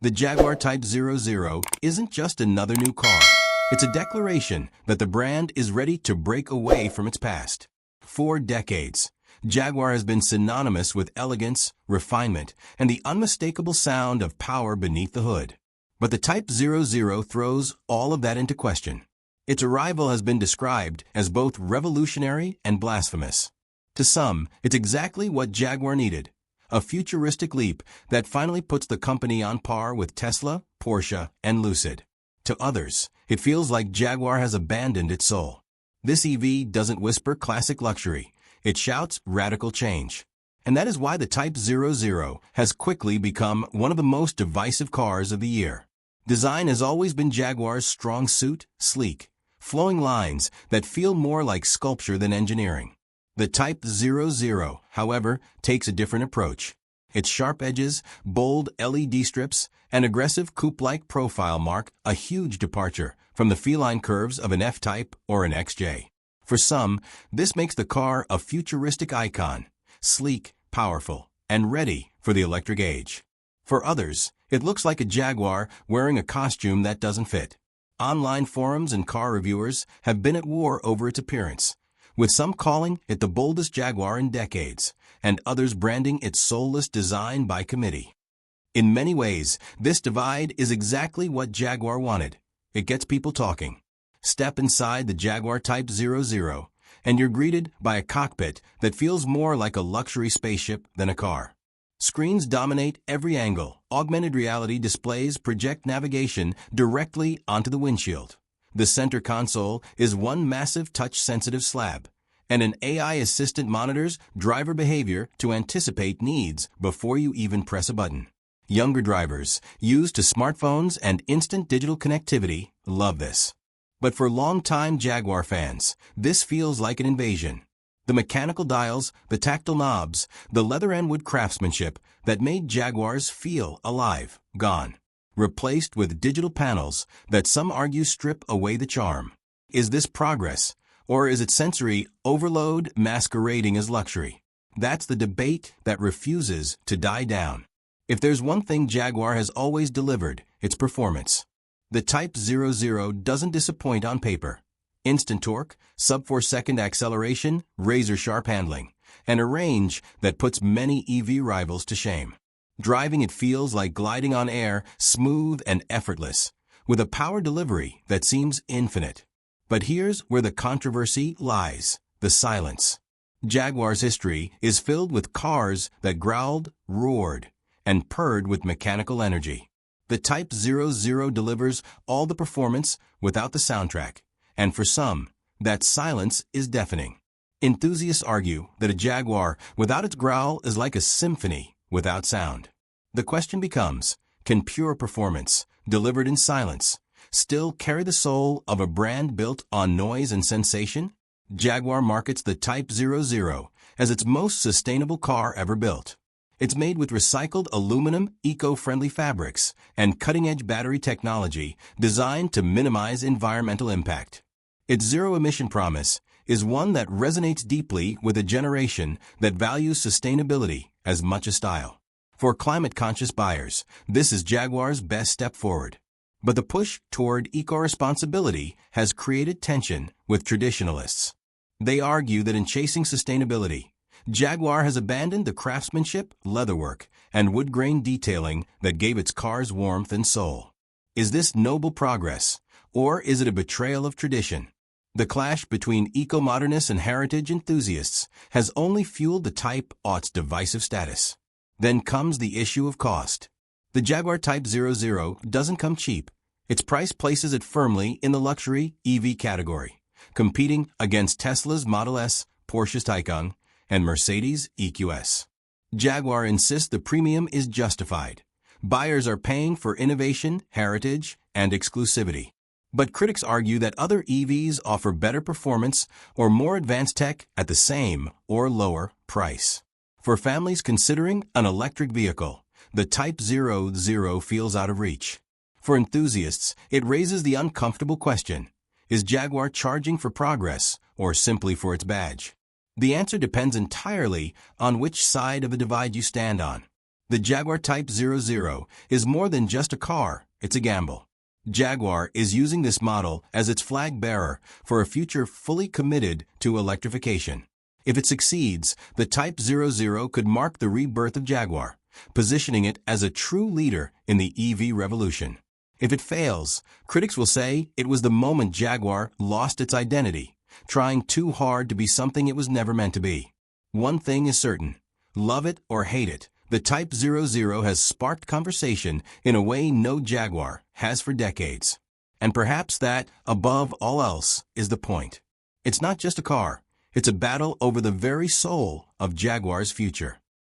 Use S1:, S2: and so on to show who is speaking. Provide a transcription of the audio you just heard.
S1: The Jaguar Type 00 isn't just another new car. It's a declaration that the brand is ready to break away from its past. For decades, Jaguar has been synonymous with elegance, refinement, and the unmistakable sound of power beneath the hood. But the Type 00 throws all of that into question. Its arrival has been described as both revolutionary and blasphemous. To some, it's exactly what Jaguar needed. A futuristic leap that finally puts the company on par with Tesla, Porsche, and Lucid. To others, it feels like Jaguar has abandoned its soul. This EV doesn't whisper classic luxury, it shouts radical change. And that is why the Type 00 has quickly become one of the most divisive cars of the year. Design has always been Jaguar's strong suit, sleek, flowing lines that feel more like sculpture than engineering. The Type 00, however, takes a different approach. Its sharp edges, bold LED strips, and aggressive coupe-like profile mark a huge departure from the feline curves of an F-Type or an XJ. For some, this makes the car a futuristic icon, sleek, powerful, and ready for the electric age. For others, it looks like a Jaguar wearing a costume that doesn't fit. Online forums and car reviewers have been at war over its appearance, with some calling it the boldest Jaguar in decades, and others branding its soulless design by committee. In many ways, this divide is exactly what Jaguar wanted. It gets people talking. Step inside the Jaguar Type 00, and you're greeted by a cockpit that feels more like a luxury spaceship than a car. Screens dominate every angle. Augmented reality displays project navigation directly onto the windshield. The center console is one massive touch-sensitive slab, and an AI assistant monitors driver behavior to anticipate needs before you even press a button. Younger drivers, used to smartphones and instant digital connectivity, love this. But for longtime Jaguar fans, this feels like an invasion. The mechanical dials, the tactile knobs, the leather and wood craftsmanship that made Jaguars feel alive, gone. Replaced with digital panels that some argue strip away the charm. Is this progress, or is it sensory overload masquerading as luxury? That's the debate that refuses to die down. If there's one thing Jaguar has always delivered, it's performance. The Type 00 doesn't disappoint on paper. Instant torque, sub-4-second acceleration, razor-sharp handling, and a range that puts many EV rivals to shame. Driving it feels like gliding on air, smooth and effortless, with a power delivery that seems infinite. But here's where the controversy lies: the silence. Jaguar's history is filled with cars that growled, roared, and purred with mechanical energy. The Type 00 delivers all the performance without the soundtrack, and for some, that silence is deafening. Enthusiasts argue that a Jaguar without its growl is like a symphony without sound. The question becomes, can pure performance, delivered in silence, still carry the soul of a brand built on noise and sensation? Jaguar markets the Type 00 as its most sustainable car ever built. It's made with recycled aluminum, eco-friendly fabrics, and cutting-edge battery technology designed to minimize environmental impact. Its zero-emission promise is one that resonates deeply with a generation that values sustainability as much as style. For climate-conscious buyers, this is Jaguar's best step forward. But the push toward eco-responsibility has created tension with traditionalists. They argue that in chasing sustainability, Jaguar has abandoned the craftsmanship, leatherwork, and wood-grain detailing that gave its cars warmth and soul. Is this noble progress, or is it a betrayal of tradition? The clash between eco-modernists and heritage enthusiasts has only fueled the Type 00's divisive status. Then comes the issue of cost. The Jaguar Type 00 doesn't come cheap. Its price places it firmly in the luxury EV category, competing against Tesla's Model S, Porsche's Taycan, and Mercedes' EQS. Jaguar insists the premium is justified. Buyers are paying for innovation, heritage, and exclusivity. But critics argue that other EVs offer better performance or more advanced tech at the same or lower price. For families considering an electric vehicle, the Type 00 feels out of reach. For enthusiasts, it raises the uncomfortable question: is Jaguar charging for progress or simply for its badge? The answer depends entirely on which side of the divide you stand on. The Jaguar Type 00 is more than just a car, it's a gamble. Jaguar is using this model as its flag bearer for a future fully committed to electrification. If it succeeds, the Type 00 could mark the rebirth of Jaguar, positioning it as a true leader in the EV revolution. If it fails, critics will say it was the moment Jaguar lost its identity, trying too hard to be something it was never meant to be. One thing is certain: love it or hate it, the Type 00 has sparked conversation in a way no Jaguar has for decades. And perhaps that, above all else, is the point. It's not just a car, it's a battle over the very soul of Jaguar's future.